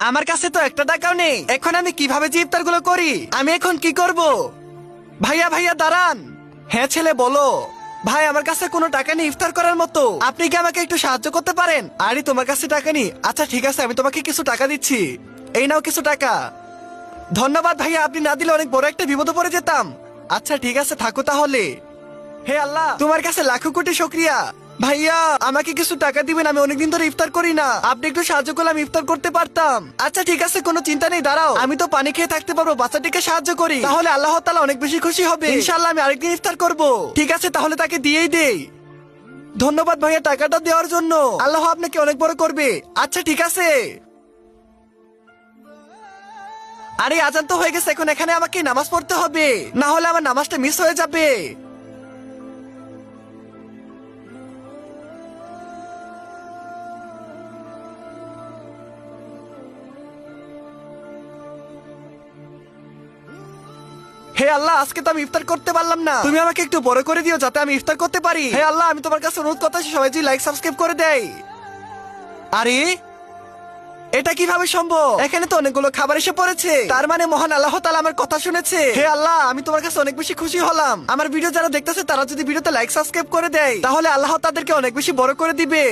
আমার কাছে তো একটা টাকাও নেই। এখন আমি কিভাবে যে ইফতার গুলো করি? আমি এখন কি করব? ভাইয়া ভাইয়া দাঁড়ান। হ্যাঁ ছেলে বলো। ভাই আমার কাছে কোনো টাকা নেই ইফতার করার মতো, আপনি কি আমাকে একটু সাহায্য করতে পারেন? আরে তোমার কাছে টাকা নেই? আচ্ছা ঠিক আছে, আমি তোমাকে কিছু টাকা দিচ্ছি। এই নাও কিছু টাকা। ধন্যবাদ ভাইয়া, আপনি না দিলে অনেক বড় একটা বিপদে পড়ে যেতাম। আচ্ছা ঠিক আছে, থাকো তাহলে। হে আল্লাহ, তোমার কাছে লাখো কোটি শুকরিয়া। ভাইয়া আমাকে কিছু টাকা দিবেন, আমি অনেকদিন ধরে ইফতার করি না। আপনি একটু সাহায্য করলে আমি ইফতার করতে পারতাম। আচ্ছা ঠিক আছে, কোনো চিন্তা নেই, দাঁড়াও। আমি তো পানি খেয়ে থাকতে পারবো, বাচ্চাটিকে সাহায্য করি, তাহলে আল্লাহ তাআলা অনেক বেশি খুশি হবে ইনশাআল্লাহ। আমি আরেকদিন ইফতার করব। ঠিক আছে তাহলে তাকে দিয়েই দেই। ধন্যবাদ ভাইয়া টাকাটা দেওয়ার জন্য, আল্লাহ আপনাকে অনেক বড় করবে। আচ্ছা ঠিক আছে। আরে আজান তো হয়ে গেছে, এখন এখানে আমাকে নামাজ পড়তে হবে, না হলে আমার নামাজটা মিস হয়ে যাবে। হে আল্লাহ, আজকে তো আমি ইফতার করতে পারলাম না, তুমি আমাকে একটু বড় করে দিও যাতে আমি ইফতার করতে পারি। হে আল্লাহ, আমি তোমার কাছে অনুরোধ করতেছি সবাই যদি লাইক সাবস্ক্রাইব করে দেয়। আরে এটা কিভাবে সম্ভব? এখানে তো অনেকগুলো খাবার এসে পড়েছে, তার মানে মহান আল্লাহ তাআলা আমার কথা শুনেছে। হে আল্লাহ, আমি তোমার কাছে অনেক বেশি খুশি হলাম। আমার ভিডিও যারা দেখতেছে তারা যদি ভিডিওতে লাইক সাবস্ক্রাইব করে দেয় তাহলে আল্লাহ তাদেরকে অনেক বেশি বড় করে দিবে।